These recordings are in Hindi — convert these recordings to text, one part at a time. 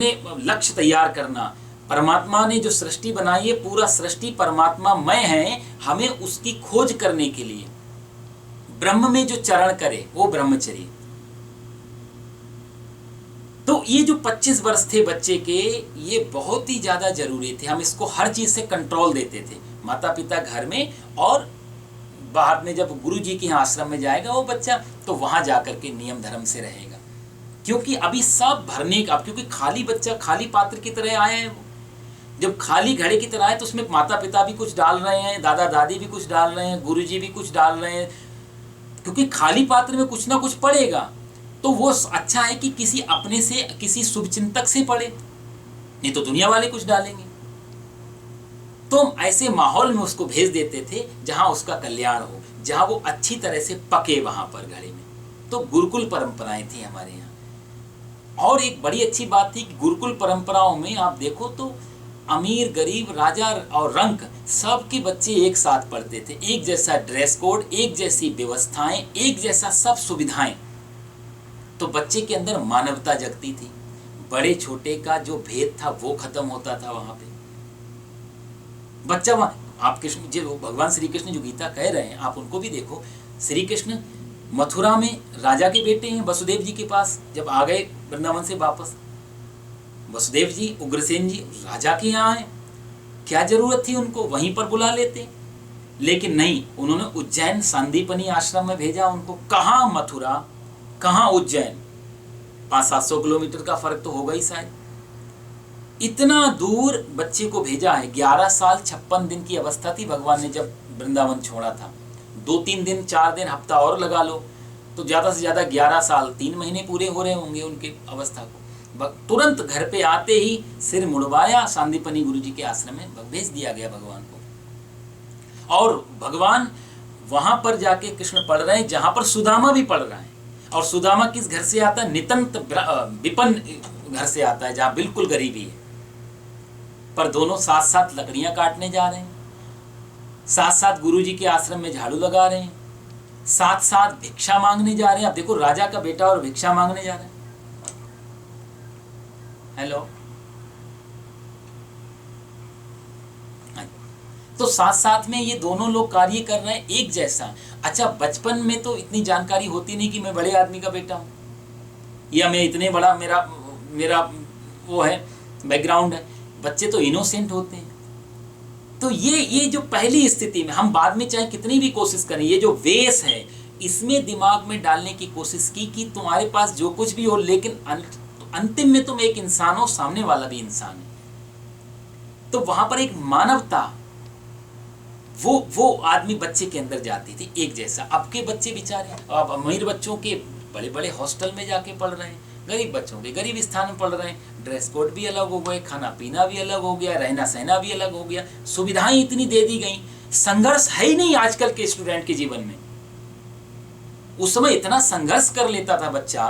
लक्ष्य तैयार करना। परमात्मा ने जो सृष्टि बनाई है, पूरा सृष्टि परमात्मामय है, हमें उसकी खोज करने के लिए ब्रह्म में जो चरण करे वो ब्रह्मचर्य। तो ये जो 25 वर्ष थे बच्चे के, ये बहुत ही ज्यादा जरूरी थे। हम इसको हर चीज से कंट्रोल देते थे, माता पिता घर में और बाहर में। जब गुरु जी के यहाँ आश्रम में जाएगा वो बच्चा, तो वहां जाकर के नियम धर्म से रहेगा, क्योंकि अभी सब भरने का, क्योंकि खाली बच्चा खाली पात्र की तरह आया है। वो जब खाली घड़े की तरह आए तो उसमें माता पिता भी कुछ डाल रहे हैं, दादा दादी भी कुछ डाल रहे हैं, गुरु जी भी कुछ डाल रहे हैं, क्योंकि खाली पात्र में कुछ ना कुछ पड़ेगा। तो वो अच्छा है कि किसी अपने से, किसी शुभचिंतक से पढ़े, नहीं तो दुनिया वाले कुछ डालेंगे। तो हम ऐसे माहौल में उसको भेज देते थे जहां उसका कल्याण हो, जहां वो अच्छी तरह से पके वहां पर घड़े में। तो गुरुकुल परंपराएं थी हमारे यहाँ। और एक बड़ी अच्छी बात थी कि गुरुकुल परंपराओं में आप देखो तो अमीर गरीब राजा और रंक सबके बच्चे एक साथ पढ़ते थे। एक जैसा ड्रेस कोड, एक जैसी व्यवस्थाएं, एक जैसा सब सुविधाएं। तो बच्चे के अंदर मानवता जगती थी, बड़े छोटे का जो भेद था वो खत्म होता था वहां पे। बच्चा वहां, आप कृष्ण जो भगवान श्री कृष्ण जो गीता कह रहे हैं आप उनको भी देखो। श्री कृष्ण मथुरा में राजा के बेटे हैं, वसुदेव जी के पास जब आ गए वृंदावन से वापस, वसुदेव जी उग्रसेन जी राजा के यहाँ आए, क्या जरूरत थी उनको वहीं पर बुला लेते। लेकिन नहीं, उन्होंने उज्जैन सांदीपनी आश्रम में भेजा उनको। कहाँ मथुरा, कहाँ उज्जैन, 500-700 किलोमीटर का फर्क तो होगा ही शायद। इतना दूर बच्चे को भेजा है। 11 साल 56 दिन की अवस्था थी भगवान ने जब वृंदावन छोड़ा था। 2-3 दिन 4 दिन हफ्ता और लगा लो तो ज्यादा से ज्यादा 11 साल 3 महीने पूरे हो रहे होंगे उनके अवस्था को। तुरंत घर पे आते ही सिर मुड़वाया, सांदीपनी गुरु जी के आश्रम में भेज दिया गया भगवान को। और भगवान वहां पर जाके कृष्ण पढ़ रहे हैं जहां पर सुदामा भी पढ़ रहा है। और सुदामा किस घर से आता है? नितंत विपन्न घर से आता है, जहां बिल्कुल गरीबी है। पर दोनों साथ साथ लकड़ियां काटने जा रहे हैं, साथ साथ गुरु जी के आश्रम में झाड़ू लगा रहे हैं, साथ साथ भिक्षा मांगने जा रहे हैं। आप देखो, राजा का बेटा और भिक्षा मांगने जा रहे हैं। हेलो, तो साथ साथ में ये दोनों लोग कार्य कर रहे हैं एक जैसा। अच्छा, बचपन में तो इतनी जानकारी होती नहीं कि मैं बड़े आदमी का बेटा हूं या मैं इतने बड़ा मेरा वो है बैकग्राउंड है। बच्चे तो इनोसेंट होते हैं। तो ये जो पहली स्थिति में, हम बाद में चाहे कितनी भी कोशिश करें, ये जो वेश है इसमें दिमाग में डालने की कोशिश की कि तुम्हारे पास जो कुछ भी हो, लेकिन अंतिम में तुम एक इंसान हो, सामने वाला भी इंसान है। तो वहां पर एक मानवता वो आदमी बच्चे के अंदर जाती थी एक जैसा। अब के बच्चे बेचारे, अब अमीर बच्चों के बड़े बड़े हॉस्टल में जाके पढ़ रहे हैं, गरीब बच्चों के गरीब स्थान में पढ़ रहे हैं। ड्रेस कोड भी अलग हो गए, खाना पीना भी अलग हो गया, रहना सहना भी अलग हो गया, सुविधाएं इतनी दे दी गई। संघर्ष है ही नहीं आजकल के स्टूडेंट के जीवन में। उस समय इतना संघर्ष कर लेता था बच्चा।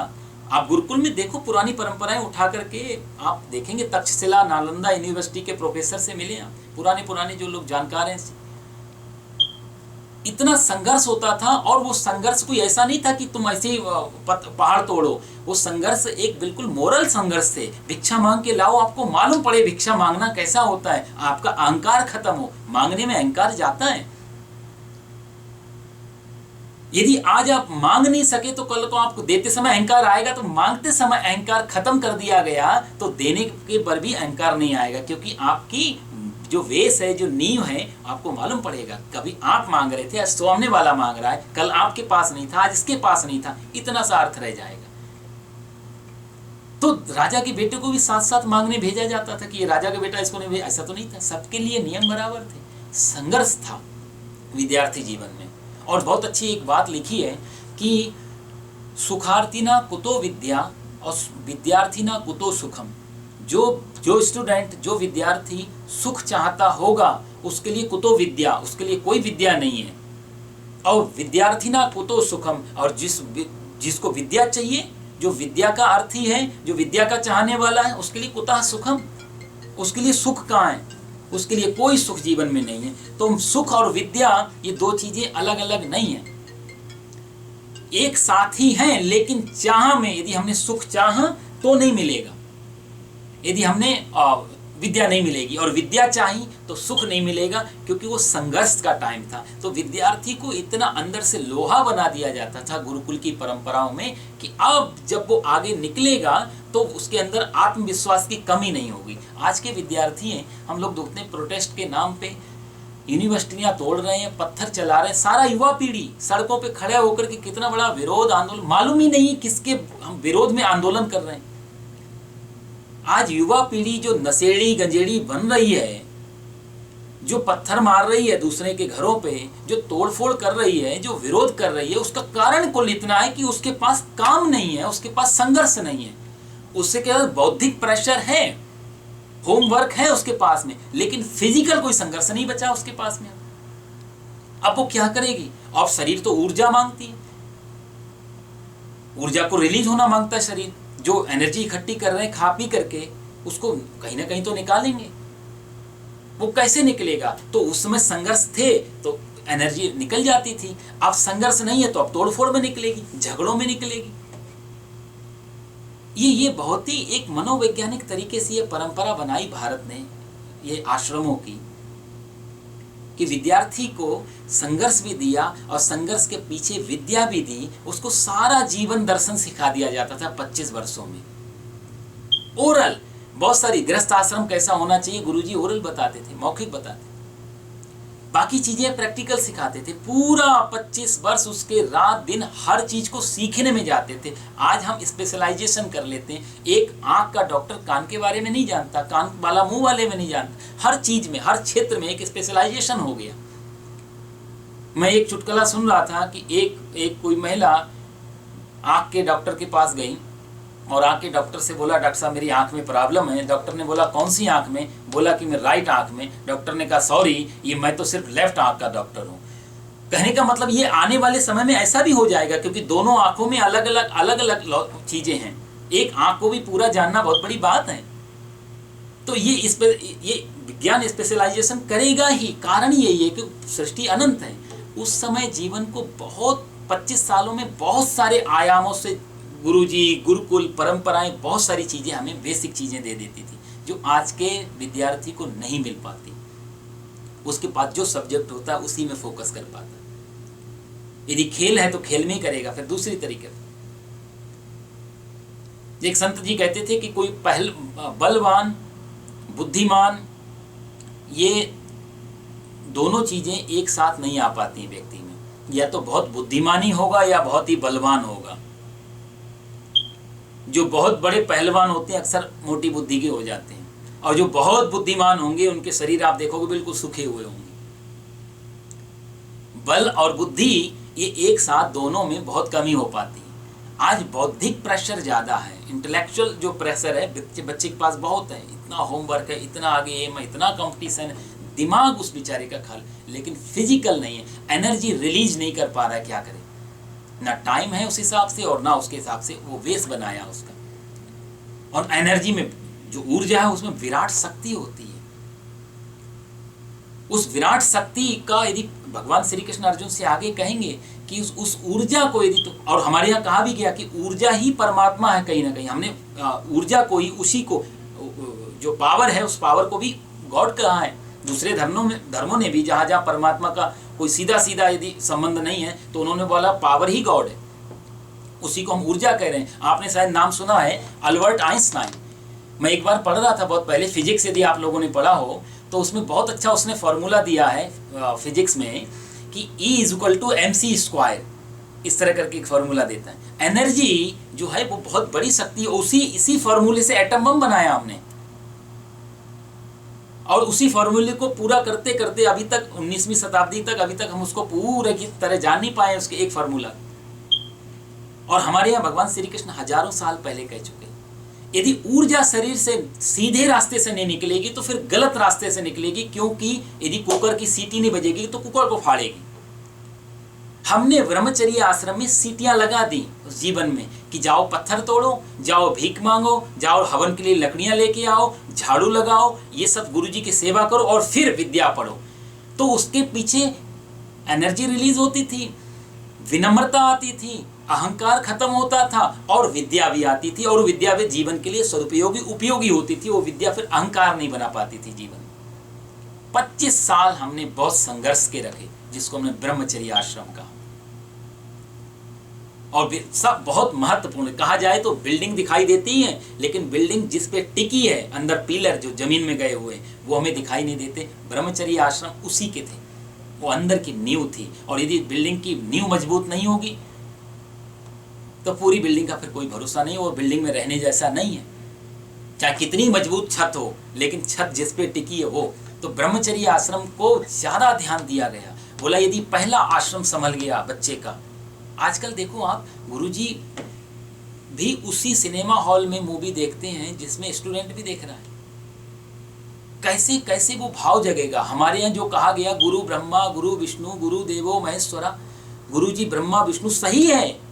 आप गुरुकुल में देखो, पुरानी परंपराएं उठा करके आप देखेंगे, तक्षशिला नालंदा यूनिवर्सिटी के प्रोफेसर से मिले आप, पुराने जो लोग जानकार हैं, इतना संघर्ष होता था। और वो संघर्ष कोई ऐसा नहीं था कि तुम ऐसे ही पहाड़ तोड़ो। वो संघर्ष एक बिल्कुल मोरल संघर्ष थे। भिक्षा मांग के लाओ, आपको मालूम पड़े भिक्षा मांगना कैसा होता है, आपका अहंकार खत्म हो। मांगने में अहंकार जाता है। यदि आज आप मांग नहीं सके तो कल को आपको देते समय अहंकार आएगा। तो मांगते समय अहंकार खत्म कर दिया गया तो देने के पर भी अहंकार नहीं आएगा, क्योंकि आपकी जो वेश है, जो नींव है, आपको मालूम पड़ेगा। कभी आप मांग रहे थे, आज सामने वाला मांग रहा है, कल आपके पास नहीं था, आज इसके पास नहीं था, इतना सा अर्थ रह जाएगा। तो राजा के बेटे को भी साथ साथ मांगने भेजा जाता था कि ये राजा का बेटा, इसको नहीं भेजा, ऐसा तो नहीं था। सबके लिए नियम बराबर थे। संघर्ष था विद्यार्थी जीवन में। और बहुत अच्छी एक बात लिखी है कि सुखार्थिना कुतो विद्या और विद्यार्थिना कुतो सुखम। जो स्टूडेंट, जो विद्यार्थी सुख चाहता होगा उसके लिए कुतो विद्या, उसके लिए कोई विद्या नहीं है। और विद्यार्थिना कुतो सुखम, और जिसको विद्या चाहिए, जो विद्या का अर्थ ही है, जो विद्या का चाहने वाला है, उसके लिए कुतः सुखम, उसके लिए सुख कहाँ है? उसके लिए कोई सुख जीवन में नहीं है। तो सुख और विद्या ये दो चीजें अलग अलग नहीं है, एक साथ ही हैं। लेकिन चाह में यदि हमने सुख चाहा तो नहीं मिलेगा। यदि हमने विद्या नहीं मिलेगी, और विद्या चाहिए तो सुख नहीं मिलेगा, क्योंकि वो संघर्ष का टाइम था। तो विद्यार्थी को इतना अंदर से लोहा बना दिया जाता था गुरुकुल की परंपराओं में कि अब जब वो आगे निकलेगा तो उसके अंदर आत्मविश्वास की कमी नहीं होगी। आज के विद्यार्थी हैं, हम लोग देखते हैं प्रोटेस्ट के नाम पे यूनिवर्सिटियां तोड़ रहे हैं, पत्थर चला रहे हैं, सारा युवा पीढ़ी सड़कों पे खड़े होकर के कितना बड़ा विरोध आंदोलन, मालूम ही नहीं किसके हम विरोध में आंदोलन कर रहे हैं। आज युवा पीढ़ी जो नशेड़ी गंजेड़ी बन रही है, जो पत्थर मार रही है दूसरे के घरों पे, जो तोड़फोड़ कर रही है, जो विरोध कर रही है, उसका कारण कुल इतना है कि उसके पास काम नहीं है, उसके पास संघर्ष नहीं है, उससे केवल बौद्धिक प्रेशर है, होमवर्क है उसके पास में, लेकिन फिजिकल कोई संघर्ष नहीं बचा उसके पास में। अब वो क्या करेगी? और शरीर तो ऊर्जा मांगती है, ऊर्जा को रिलीज होना मांगता है शरीर। जो एनर्जी इकट्ठी कर रहे हैं खा पी करके, उसको कहीं ना कहीं तो निकालेंगे। वो कैसे निकलेगा? तो उस समय संघर्ष थे तो एनर्जी निकल जाती थी, अब संघर्ष नहीं है तो अब तोड़फोड़ में निकलेगी, झगड़ों में निकलेगी। ये बहुत ही एक मनोवैज्ञानिक तरीके से ये परंपरा बनाई भारत ने, ये आश्रमों की, कि विद्यार्थी को संघर्ष भी दिया और संघर्ष के पीछे विद्या भी दी। उसको सारा जीवन दर्शन सिखा दिया जाता था 25 वर्षों में। ओरल, बहुत सारी गृहस्थ आश्रम कैसा होना चाहिए गुरुजी ओरल बताते थे, मौखिक बताते थे। बाकी चीजें प्रैक्टिकल सिखाते थे। पूरा 25 वर्ष उसके रात दिन हर चीज को सीखने में जाते थे। आज हम स्पेशलाइजेशन कर लेते हैं। एक आंख का डॉक्टर कान के बारे में नहीं जानता, कान वाला मुंह वाले में नहीं जानता, हर चीज में, हर क्षेत्र में एक स्पेशलाइजेशन हो गया। मैं एक चुटकुला सुन रहा था कि एक कोई महिला आंख के डॉक्टर के पास गई और आंख के डॉक्टर से बोला, डॉक्टर साहब मेरी आंख में प्रॉब्लम है। डॉक्टर ने बोला कौन सी आंख में? बोला कि मैं राइट आंख में। डॉक्टर ने कहा सॉरी, ये मैं तो सिर्फ लेफ्ट आंख का डॉक्टर हूँ। कहने का मतलब ये आने वाले समय में ऐसा भी हो जाएगा, क्योंकि दोनों आंखों में अलग अलग चीजें हैं। एक आंख को भी पूरा जानना बहुत बड़ी बात है। तो ये विज्ञान स्पेशलाइजेशन करेगा ही। कारण यही है कि सृष्टि अनंत है। उस समय जीवन को बहुत 25 सालों में बहुत सारे आयामों से गुरुजी, गुरुकुल परंपराएं, बहुत सारी चीजें हमें बेसिक चीजें दे देती थी, जो आज के विद्यार्थी को नहीं मिल पाती। उसके पास जो सब्जेक्ट होता है उसी में फोकस कर पाता। यदि खेल है तो खेल में ही करेगा, फिर दूसरी तरीके से। एक संत जी कहते थे कि कोई बलवान, बुद्धिमान, ये दोनों चीजें एक साथ नहीं आ पाती व्यक्ति में। या तो बहुत बुद्धिमानी होगा या बहुत ही बलवान होगा। जो बहुत बड़े पहलवान होते हैं अक्सर मोटी बुद्धि के हो जाते हैं, और जो बहुत बुद्धिमान होंगे उनके शरीर आप देखोगे बिल्कुल सूखे हुए होंगे। बल और बुद्धि ये एक साथ दोनों में बहुत कमी हो पाती है। आज बौद्धिक प्रेशर ज्यादा है, इंटेलेक्चुअल जो प्रेशर है बच्चे के पास बहुत है। इतना होमवर्क है, इतना आगे एम है, इतना कंपटीशन है, दिमाग उस बेचारे का खाल, लेकिन फिजिकल नहीं है, एनर्जी रिलीज नहीं कर पा रहा है। क्या करे? ना टाइम है उस हिसाब से और ना उसके हिसाब से वो वेस्ट बनाया उसका। और एनर्जी में जो ऊर्जा है उसमें विराट शक्ति होती है। उस विराट शक्ति का यदि भगवान श्री कृष्ण अर्जुन से आगे कहेंगे कि उस ऊर्जा को यदि तो, और हमारे यहाँ कहा भी गया कि ऊर्जा ही परमात्मा है। कहीं ना कहीं हमने ऊर्जा को ही, उसी को, जो पावर है उस पावर को भी गॉड कहा है। दूसरे धर्मों ने भी जहाँ जहाँ परमात्मा का कोई सीधा यदि संबंध नहीं है तो उन्होंने बोला पावर ही गॉड है, उसी को हम ऊर्जा कह रहे हैं। आपने शायद नाम सुना है अल्बर्ट आइंस्टाइन। मैं एक बार पढ़ रहा था बहुत पहले, फिजिक्स यदि आप लोगों ने पढ़ा हो तो उसमें बहुत अच्छा उसने फॉर्मूला दिया है फिजिक्स में कि E=mc²। इस तरह करके एक फॉर्मूला देता है। एनर्जी जो है वो बहुत बड़ी शक्ति है। इसी फॉर्मूले से एटम बम बनाया हमने, और उसी फॉर्मूले को पूरा करते करते अभी तक 19वीं शताब्दी तक अभी तक हम उसको पूरे की तरह जान नहीं पाए उसके एक फॉर्मूला। और हमारे यहाँ भगवान श्री कृष्ण हजारों साल पहले कह चुके हैं, यदि ऊर्जा शरीर से सीधे रास्ते से नहीं निकलेगी तो फिर गलत रास्ते से निकलेगी, क्योंकि यदि कुकर की सीटी नहीं बजेगी तो कुकर को फाड़ेगी। हमने ब्रह्मचर्य आश्रम में सीटियां लगा दी उस जीवन में कि जाओ पत्थर तोड़ो, जाओ भीख मांगो, जाओ हवन के लिए लकड़ियां लेके आओ, झाड़ू लगाओ, ये सब गुरुजी की सेवा करो और फिर विद्या पढ़ो। तो उसके पीछे एनर्जी रिलीज होती थी, विनम्रता आती थी, अहंकार खत्म होता था और विद्या भी आती थी, और विद्या भी जीवन के लिए सदुपयोगी उपयोगी होती थी। वो विद्या फिर अहंकार नहीं बना पाती थी जीवन में। 25 साल हमने बहुत संघर्ष के रखे, जिसको हमने ब्रह्मचर्य आश्रम कहा। और सब बहुत महत्वपूर्ण, कहा जाए तो बिल्डिंग दिखाई देती है, लेकिन बिल्डिंग जिस पे टिकी है, अंदर पिलर जो जमीन में गए हुए वो हमें दिखाई नहीं देते। ब्रह्मचर्य आश्रम उसी के थे, वो अंदर की नींव थी। और यदि बिल्डिंग की नींव मजबूत नहीं होगी तो पूरी बिल्डिंग का फिर कोई भरोसा नहीं, वो बिल्डिंग में रहने जैसा नहीं है। चाहे कितनी मजबूत छत हो, लेकिन छत जिस पे टिकी है वो। तो ब्रह्मचर्य आश्रम को ज्यादा ध्यान दिया गया। बोला यदि पहला आश्रम संभल गया बच्चे का। आजकल देखो आप, गुरुजी भी उसी सिनेमा हॉल में मूवी देखते हैं जिसमें स्टूडेंट भी देख रहा है। कैसे कैसे वो भाव जगेगा। हमारे यहाँ जो कहा गया, गुरु ब्रह्मा गुरु विष्णु गुरु देवो महेश्वरा, गुरुजी ब्रह्मा विष्णु, सही है।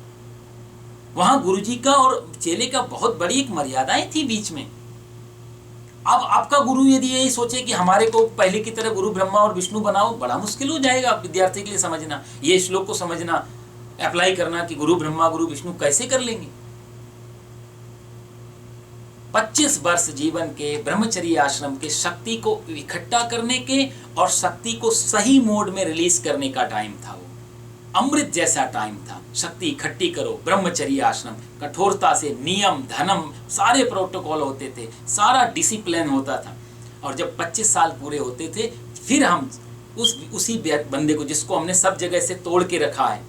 वहां गुरुजी का और चेले का बहुत बड़ी एक मर्यादाएं थी बीच में। अब आपका गुरु यदि यही सोचे कि हमारे को पहले की तरह गुरु ब्रह्मा और विष्णु बनाओ, बड़ा मुश्किल हो जाएगा विद्यार्थी के लिए समझना, ये श्लोक को समझना, अप्लाई करना कि गुरु ब्रह्मा गुरु विष्णु कैसे कर लेंगे। 25 वर्ष जीवन के ब्रह्मचर्य आश्रम के शक्ति को इकट्ठा करने के और शक्ति को सही मोड में रिलीज करने का टाइम था। वो अमृत जैसा टाइम था। शक्ति इकट्ठी करो, ब्रह्मचर्य आश्रम, कठोरता से नियम धर्म सारे प्रोटोकॉल होते थे, सारा डिसिप्लिन होता था। और जब 25 साल पूरे होते थे, फिर हम उसी बंदे को जिसको हमने सब जगह से तोड़ के रखा है,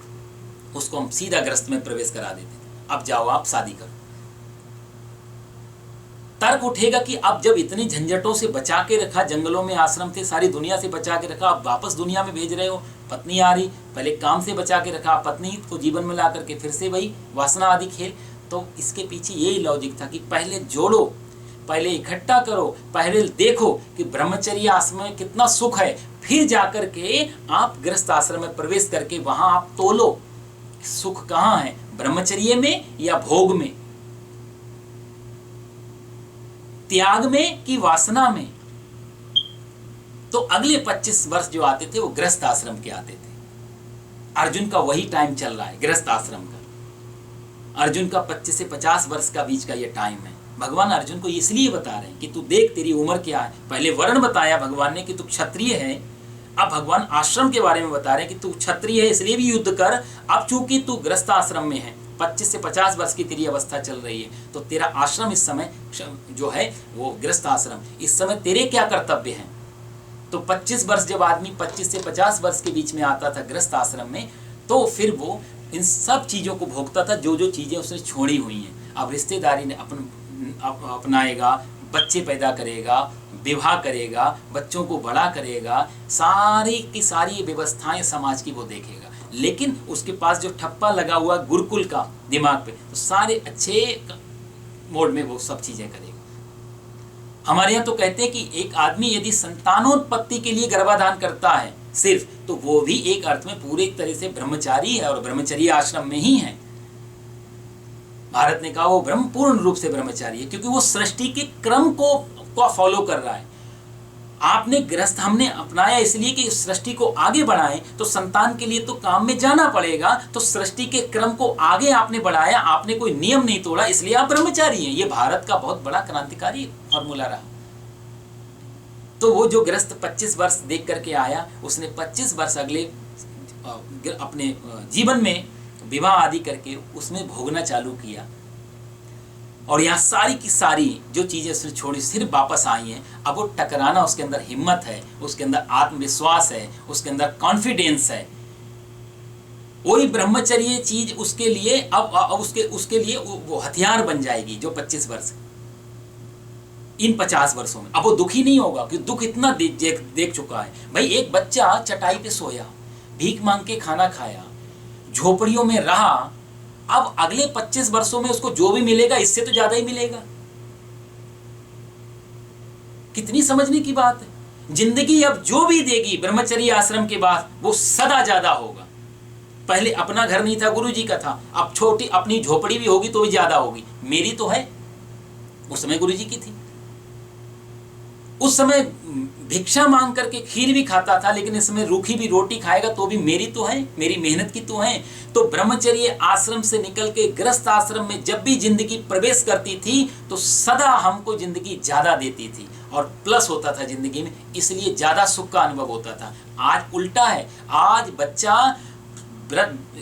उसको हम सीधा गृहस्थ में प्रवेश करा देते थे। अब जाओ आप शादी करो। तर्क उठेगा कि अब जब इतनी झंझटों से बचा के रखा, जंगलों में आश्रम थे, सारी दुनिया से बचा के रखा, अब वापस दुनिया में भेज रहे हो, पत्नी आ रही, पहले काम से बचा के रखा, पत्नी को जीवन में ला करके फिर से वही वासना आदि खेल। तो इसके पीछे यही लॉजिक था कि पहले जोड़ो, पहले इकट्ठा करो, पहले देखो कि ब्रह्मचर्य आश्रम में कितना सुख है, फिर जाकर के आप गृहस्थ आश्रम में प्रवेश करके वहां आप तोलो सुख कहाँ है, ब्रह्मचर्य में या भोग में, त्याग में कि वासना में। तो अगले 25 वर्ष जो आते थे वो गृहस्थ आश्रम के आते थे। अर्जुन का वही टाइम चल रहा है गृहस्थ आश्रम का। अर्जुन का 25 से 50 वर्ष का बीच का ये टाइम है। भगवान अर्जुन को इसलिए बता रहे हैं कि तू देख तेरी उम्र क्या है। पहले वर्ण बताया भगवान ने कि तू क्षत्रिय है, अब भगवान आश्रम के बारे में बता रहे हैं कि तू क्षत्रिय है इसलिए भी युद्ध कर। अब चूंकि तू गृहस्थ आश्रम में है, 25 से 50 वर्ष की तेरी अवस्था चल रही है, तो तेरा आश्रम इस समय जो है वो गृहस्थ आश्रम, इस समय तेरे क्या कर्तव्य हैं। तो 25 वर्ष जब आदमी 25 से 50 वर्ष के बीच में आता था गृहस्थ आश्रम में, तो फिर वो इन सब चीज़ों को भोगता था जो जो चीज़ें उसने छोड़ी हुई हैं। अब रिश्तेदारी ने अपनाएगा, बच्चे पैदा करेगा, विवाह करेगा, बच्चों को बड़ा करेगा, सारी की सारी व्यवस्थाएं समाज की वो देखेगा। लेकिन उसके पास जो ठप्पा लगा हुआ गुरुकुल का दिमाग पे, तो सारे अच्छे मोड में वो सब चीज़ें करेगा। हमारे यहाँ तो कहते हैं कि एक आदमी यदि संतानोत्पत्ति के लिए गर्भाधान करता है सिर्फ, तो वो भी एक अर्थ में पूरे तरह से ब्रह्मचारी है और ब्रह्मचर्य आश्रम में ही है। भारत ने कहा वो पूर्ण रूप से ब्रह्मचारी है, क्योंकि वो सृष्टि के क्रम को फॉलो कर रहा है। आपने गृहस्थ हमने अपनाया इसलिए कि सृष्टि को आगे बढ़ाएं, तो संतान के लिए तो काम में जाना पड़ेगा। तो सृष्टि के क्रम को आगे आपने बढ़ाया, आपने कोई नियम नहीं तोड़ा, इसलिए आप ब्रह्मचारी हैं। ये भारत का बहुत बड़ा क्रांतिकारी फॉर्मूला रहा। तो वो जो गृहस्थ 25 वर्ष देख करके आया, उसने 25 वर्ष अगले अपने जीवन में विवाह आदि करके उसमें भोगना चालू किया। और यहाँ सारी की सारी जो चीज़ें उसने छोड़ी सिर्फ वापस आई हैं। अब वो टकराना, उसके अंदर हिम्मत है, उसके अंदर आत्मविश्वास है, उसके अंदर कॉन्फिडेंस है। वही ब्रह्मचर्य चीज उसके लिए अब उसके लिए वो हथियार बन जाएगी जो 25 वर्ष इन 50 वर्षों में। अब वो दुखी नहीं होगा क्योंकि दुख इतना देख चुका है। भाई एक बच्चा चटाई पे सोया, भीख मांग के खाना खाया, झोपड़ियों में रहा, अब अगले 25 वर्षों में उसको जो भी मिलेगा इससे तो ज्यादा ही मिलेगा। कितनी समझने की बात है। जिंदगी अब जो भी देगी ब्रह्मचर्य आश्रम के बाद वो सदा ज्यादा होगा। पहले अपना घर नहीं था, गुरु जी का था, अब छोटी अपनी झोपड़ी भी होगी तो भी ज्यादा होगी। मेरी तो है, उस समय गुरु जी की थी। उस समय भिक्षा मांग करके खीर भी खाता था, लेकिन इस समय रूखी भी रोटी खाएगा तो भी मेरी तो है, मेरी मेहनत की तो है। तो ब्रह्मचर्य आश्रम से निकल के गृहस्थ आश्रम में जब भी जिंदगी प्रवेश करती थी तो सदा हमको जिंदगी ज्यादा देती थी और प्लस होता था जिंदगी में, इसलिए ज्यादा सुख का अनुभव होता था। आज उल्टा है, आज बच्चा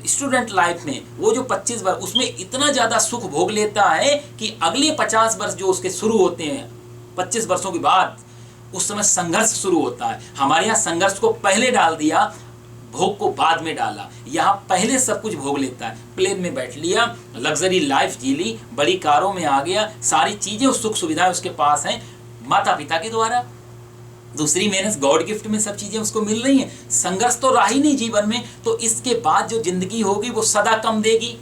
स्टूडेंट लाइफ में वो जो 25 वर्ष उसमें इतना ज्यादा सुख भोग लेता है कि अगले 50 वर्ष जो उसके शुरू होते हैं 25 वर्षों के बाद, उस समय संघर्ष शुरू होता है। हमारे यहाँ संघर्ष को पहले डाल दिया, भोग को बाद में डाला। यहाँ पहले सब कुछ भोग लेता है, प्लेन में बैठ लिया, लग्जरी लाइफ जी ली, बड़ी कारों में आ गया, सारी चीजें सुख सुविधाएं उसके पास हैं माता पिता के द्वारा, दूसरी मेहनत गॉड गिफ्ट में सब चीजें उसको मिल रही हैं। संघर्ष तो रहा ही नहीं जीवन में, तो इसके बाद जो जिंदगी होगी वो सदा कम देगी,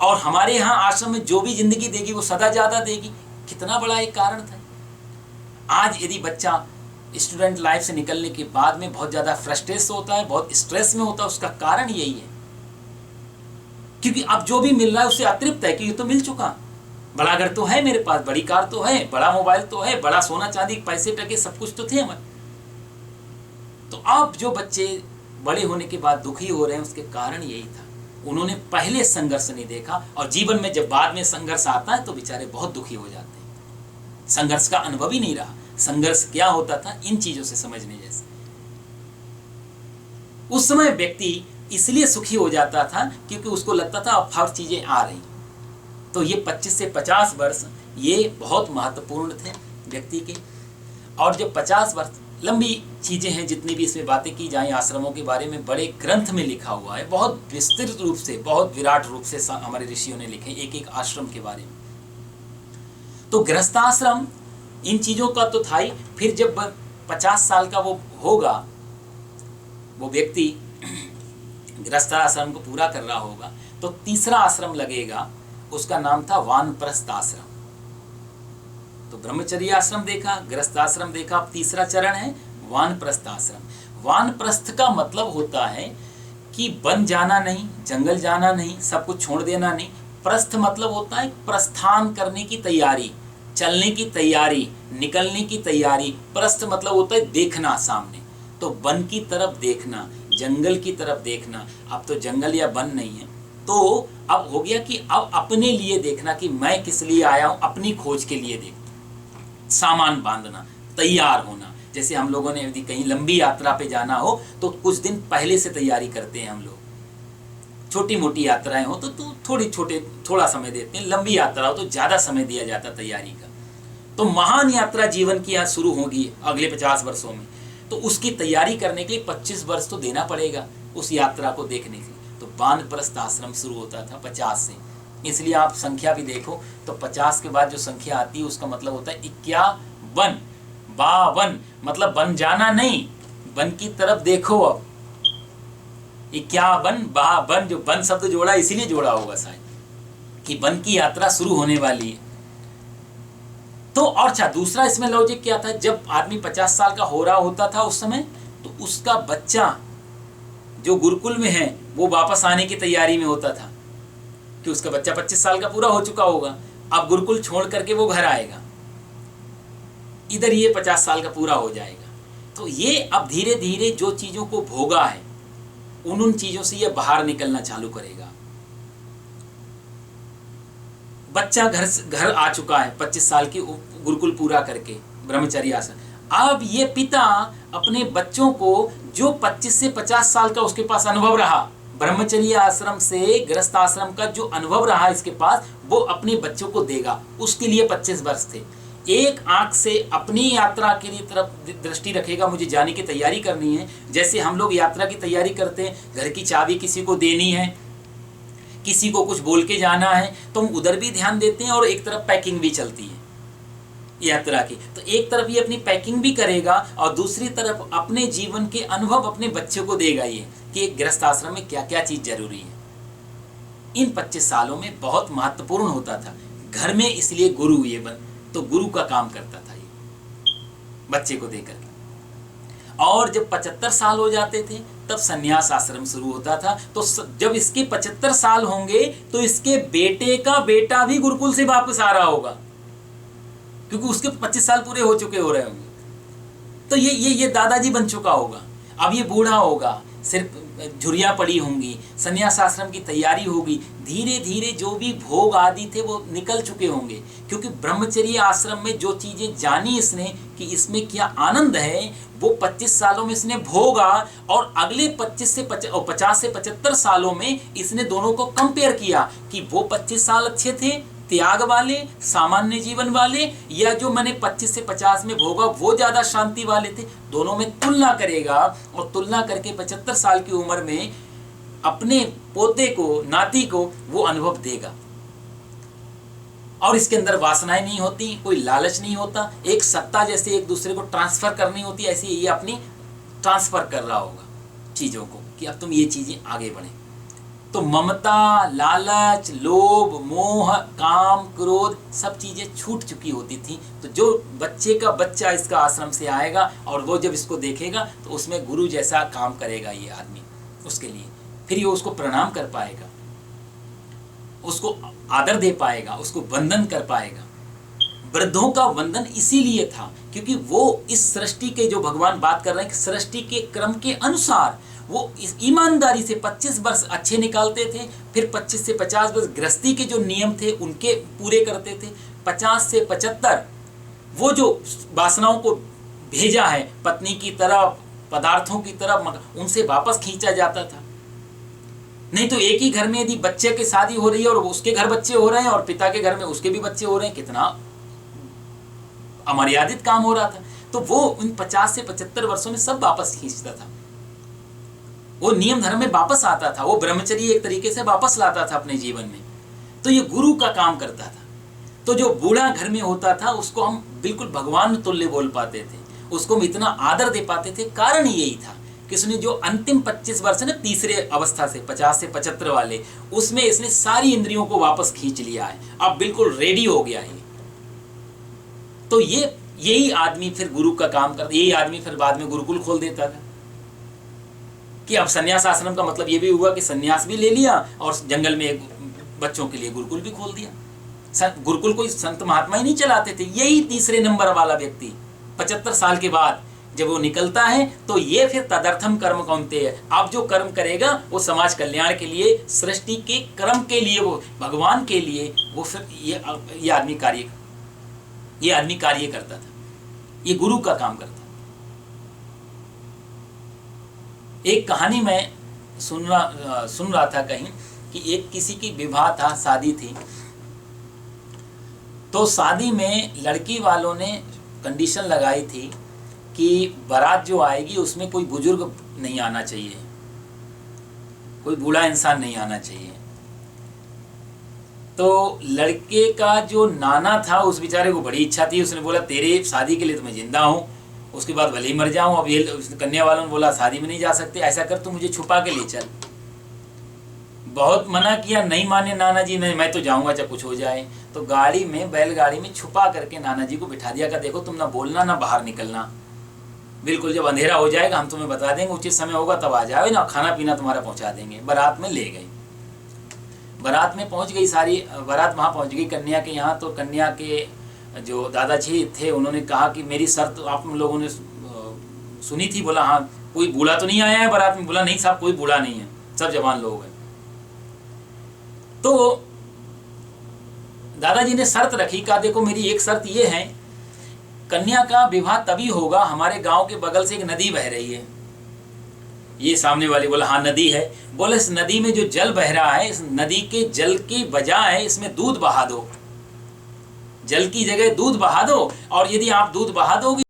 और हमारे यहाँ आश्रम में जो भी जिंदगी देगी वो सदा ज्यादा देगी। कितना बड़ा एक कारण था। आज यदि बच्चा स्टूडेंट लाइफ से निकलने के बाद में बहुत ज्यादा फ्रस्ट्रेशन होता है, बहुत स्ट्रेस में होता है, उसका कारण यही है क्योंकि अब जो भी मिल रहा है उससे अतृप्त है कि ये तो मिल चुका, बड़ा घर तो है मेरे पास, बड़ी कार तो है, बड़ा मोबाइल तो है, बड़ा सोना चांदी पैसे टके सब कुछ तो थे हमारे। तो अब जो बच्चे बड़े होने के बाद दुखी हो रहे हैं उसके कारण यही था, उन्होंने पहले संघर्ष नहीं देखा, और जीवन में जब बाद में संघर्ष आता है तो बेचारे बहुत दुखी हो जाते हैं। संघर्ष का अनुभव ही नहीं रहा, संघर्ष क्या होता था इन चीजों से समझने जैसे। उस समय व्यक्ति इसलिए सुखी हो जाता था क्योंकि उसको लगता था अब हर चीजें आ रही। तो ये 25 से 50 वर्ष ये बहुत महत्वपूर्ण थे व्यक्ति के। और जब 50 वर्ष, लंबी चीजें हैं जितनी भी इसमें बातें की जाएं आश्रमों के बारे में, बड़े ग्रंथ में लिखा हुआ है, बहुत विस्तृत रूप से, बहुत विराट रूप से हमारे ऋषियों ने लिखे एक एक आश्रम के बारे में। तो गृहस्थाश्रम इन चीजों का तो था ही। फिर जब 50 साल का वो होगा, वो व्यक्ति गृहस्थाश्रम को पूरा कर रहा होगा, तो तीसरा आश्रम लगेगा, उसका नाम था वानप्रस्थ आश्रम। तो ब्रह्मचर्य आश्रम देखा, गृहस्थाश्रम देखा, अब तीसरा चरण है वानप्रस्थ आश्रम। वानप्रस्थ का मतलब होता है कि वन जाना नहीं, जंगल जाना नहीं, सब कुछ छोड़ देना नहीं। प्रस्थ मतलब होता है प्रस्थान करने की तैयारी, चलने की तैयारी, निकलने की तैयारी। प्रस्थ मतलब होता है देखना सामने, तो वन की तरफ देखना, जंगल की तरफ देखना। अब तो जंगल या वन नहीं है, तो अब हो गया कि अब अपने लिए देखना कि मैं किस लिए आया हूं, अपनी खोज के लिए देखना, सामान बांधना, तैयार होना। जैसे हम लोगों ने यदि कहीं लंबी यात्रा पे जाना हो तो कुछ दिन पहले से तैयारी करते हैं हम लोग। छोटी मोटी यात्राएं हो तो थोड़ा समय देते हैं, लंबी यात्रा हो तो ज्यादा समय दिया जाता तैयारी का। तो महान यात्रा जीवन की यहाँ शुरू होगी अगले 50 वर्षों में, तो उसकी तैयारी करने के लिए 25 वर्ष तो देना पड़ेगा उस यात्रा को देखने के लिए। तो वानप्रस्थ आश्रम शुरू होता था 50 से, इसलिए आप संख्या भी देखो तो 50 के बाद जो संख्या आती है उसका मतलब होता है 51, 52, मतलब बन जाना नहीं, वन की तरफ देखो। अब 51, 52, जो वन शब्द जोड़ा इसीलिए जोड़ा होगा शायद कि वन की यात्रा शुरू होने वाली है। तो और अच्छा, दूसरा इसमें लॉजिक क्या था, जब आदमी 50 साल का हो रहा होता था उस समय, तो उसका बच्चा जो गुरुकुल में है वो वापस आने की तैयारी में होता था कि उसका बच्चा 25 साल का पूरा हो चुका होगा, अब गुरुकुल छोड़ करके वो घर आएगा, इधर ये 50 साल का पूरा हो जाएगा। तो ये अब धीरे धीरे जो चीजों को भोगा है उन चीजों से ये बाहर निकलना चालू करेगा। बच्चा घर आ चुका है 25 साल की गुरुकुल पूरा करके ब्रह्मचर्य आश्रम। अब ये पिता अपने बच्चों को जो 25 से 50 साल का उसके पास अनुभव रहा, ब्रह्मचर्य आश्रम से गृहस्थ आश्रम का जो अनुभव रहा इसके पास, वो अपने बच्चों को देगा। उसके लिए 25 वर्ष थे। एक आंख से अपनी यात्रा के लिए तरफ दृष्टि रखेगा, मुझे जाने की तैयारी करनी है। जैसे हम लोग यात्रा की तैयारी करते हैं, घर की चाबी किसी को देनी है, किसी को कुछ बोल के जाना है, तो हम उधर भी ध्यान देते हैं और एक तरफ पैकिंग भी चलती है यात्रा की। तो एक तरफ ये अपनी पैकिंग भी करेगा और दूसरी तरफ अपने जीवन के अनुभव अपने बच्चे को देगा ये कि एक गृहस्थ आश्रम में क्या क्या चीज जरूरी है। इन 25 सालों में बहुत महत्वपूर्ण होता था घर में, इसलिए गुरु ये तो गुरु का काम करता था ये बच्चे को देकर के। और जब 75 साल हो जाते थे तब संन्यास आश्रम शुरू होता था। तो जब इसके 75 साल होंगे तो इसके बेटे का बेटा भी गुरुकुल से वापस आ रहा होगा, क्योंकि उसके 25 साल पूरे हो चुके हो रहे होंगे। तो ये दादाजी बन चुका होगा, अब ये बूढ़ा होगा, सिर्फ झुर्रियाँ पड़ी होंगी, संन्यास आश्रम की तैयारी होगी, धीरे धीरे जो भी भोग आदि थे वो निकल चुके होंगे, क्योंकि ब्रह्मचर्य आश्रम में जो चीज़ें जानी इसने कि इसमें क्या आनंद है, वो 25 सालों में इसने भोगा, और अगले 50 से 75 सालों में इसने दोनों को कंपेयर किया कि वो 25 साल अच्छे थे त्याग वाले, सामान्य जीवन वाले, या जो मैंने 25 से 50 में भोगा वो ज़्यादा शांति वाले थे। दोनों में तुलना करेगा, और तुलना करके 75 साल की उम्र में अपने पोते को, नाती को वो अनुभव देगा। और इसके अंदर वासनाएं नहीं होती, कोई लालच नहीं होता, एक सत्ता जैसे एक दूसरे को ट्रांसफर करनी होती है, ऐसे ये अपनी ट्रांसफर कर रहा होगा चीज़ों को कि अब तुम ये चीज़ें आगे बढ़ें। तो ममता, लालच, लोभ, मोह, काम, क्रोध सब चीज़ें छूट चुकी होती थी। तो जो बच्चे का बच्चा इसका आश्रम से आएगा और वो जब इसको देखेगा तो उसमें गुरु जैसा काम करेगा ये आदमी उसके लिए, फिर ये उसको प्रणाम कर पाएगा, उसको आदर दे पाएगा, उसको वंदन कर पाएगा। वृद्धों का वंदन इसीलिए था क्योंकि वो इस सृष्टि के, जो भगवान बात कर रहे हैं कि सृष्टि के क्रम के अनुसार वो इस ईमानदारी से 25 वर्ष अच्छे निकालते थे, फिर 25 से 50 वर्ष गृहस्थी के जो नियम थे उनके पूरे करते थे, 50 से 75 वो जो वासनाओं को भेजा है पत्नी की तरफ, पदार्थों की तरफ, उनसे वापस खींचा जाता था। नहीं तो एक ही घर में यदि बच्चे की शादी हो रही है और उसके घर बच्चे हो रहे हैं और पिता के घर में उसके भी बच्चे हो रहे हैं, कितना अमर्यादित काम हो रहा था। तो वो उन 50 से 75 वर्षों में सब वापस खींचता था, वो नियम धर्म में वापस आता था, वो ब्रह्मचर्य एक तरीके से वापस लाता था अपने जीवन में। तो ये गुरु का काम करता था। तो जो बूढ़ा घर में होता था उसको हम बिल्कुल भगवान तुल्य बोल पाते थे, उसको हम इतना आदर दे पाते थे। कारण यही था कि उसने जो अंतिम 25 वर्ष है ना, तीसरे अवस्था से 50 से 75 वाले, उसमें इसने सारी इंद्रियों को वापस खींच लिया है, अब बिल्कुल रेडी हो गया है। तो यही आदमी फिर गुरु का काम करता, यही आदमी फिर बाद में गुरुकुल खोल देता था कि अब संन्यास आश्रम का मतलब ये भी हुआ कि संन्यास भी ले लिया और जंगल में बच्चों के लिए गुरुकुल भी खोल दिया। गुरुकुल कोई संत महात्मा ही नहीं चलाते थे, यही तीसरे नंबर वाला व्यक्ति 75 साल के बाद जब वो निकलता है तो ये फिर तदर्थम कर्म कौनते है। अब जो कर्म करेगा वो समाज कल्याण के लिए, सृष्टि के कर्म के लिए, वो भगवान के लिए, वो फिर ये आदमी कार्य करता था, ये गुरु का काम करता। एक कहानी मैं सुन रहा था कहीं कि एक किसी की विवाह था, शादी थी, तो शादी में लड़की वालों ने कंडीशन लगाई थी कि बारात जो आएगी उसमें कोई बुजुर्ग नहीं आना चाहिए, कोई बूढ़ा इंसान नहीं आना चाहिए। तो लड़के का जो नाना था उस बेचारे को बड़ी इच्छा थी, उसने बोला तेरे शादी के लिए तो मैं जिंदा हूँ, उसके बाद भले ही मर जाऊँ। अब ये कन्या वालों ने बोला शादी में नहीं जा सकते, ऐसा कर तू मुझे छुपा के ले चल। बहुत मना किया, नहीं माने नाना जी, नहीं मैं तो जाऊँगा चाहे कुछ हो जाए। तो गाड़ी में, बैलगाड़ी में छुपा करके नाना जी को बिठा दिया, का देखो तुम ना बोलना ना बाहर निकलना, बिल्कुल जब अंधेरा हो जाएगा हम तुम्हें बता देंगे, उचित समय होगा तब आ जाओ ना, खाना पीना तुम्हारा पहुँचा देंगे। बारात में ले गई, बारात में पहुँच गई, सारी बारात वहाँ पहुँच गई कन्या के यहाँ। तो कन्या के जो दादाजी थे उन्होंने कहा कि मेरी शर्त आप लोगों ने सुनी थी। बोला हाँ, कोई बूढ़ा तो नहीं आया है बारात में? बोला नहीं साहब, कोई बूढ़ा नहीं है, सब जवान लोग हैं। तो दादाजी ने शर्त रखी, कहा देखो मेरी एक शर्त ये है, कन्या का विवाह तभी होगा, हमारे गांव के बगल से एक नदी बह रही है। ये सामने वाली बोला हाँ नदी है। बोले इस नदी में जो जल बह रहा है, इस नदी के जल की बजाय इसमें दूध बहा दो, जल की जगह दूध बहा दो, और यदि आप दूध बहा दोगे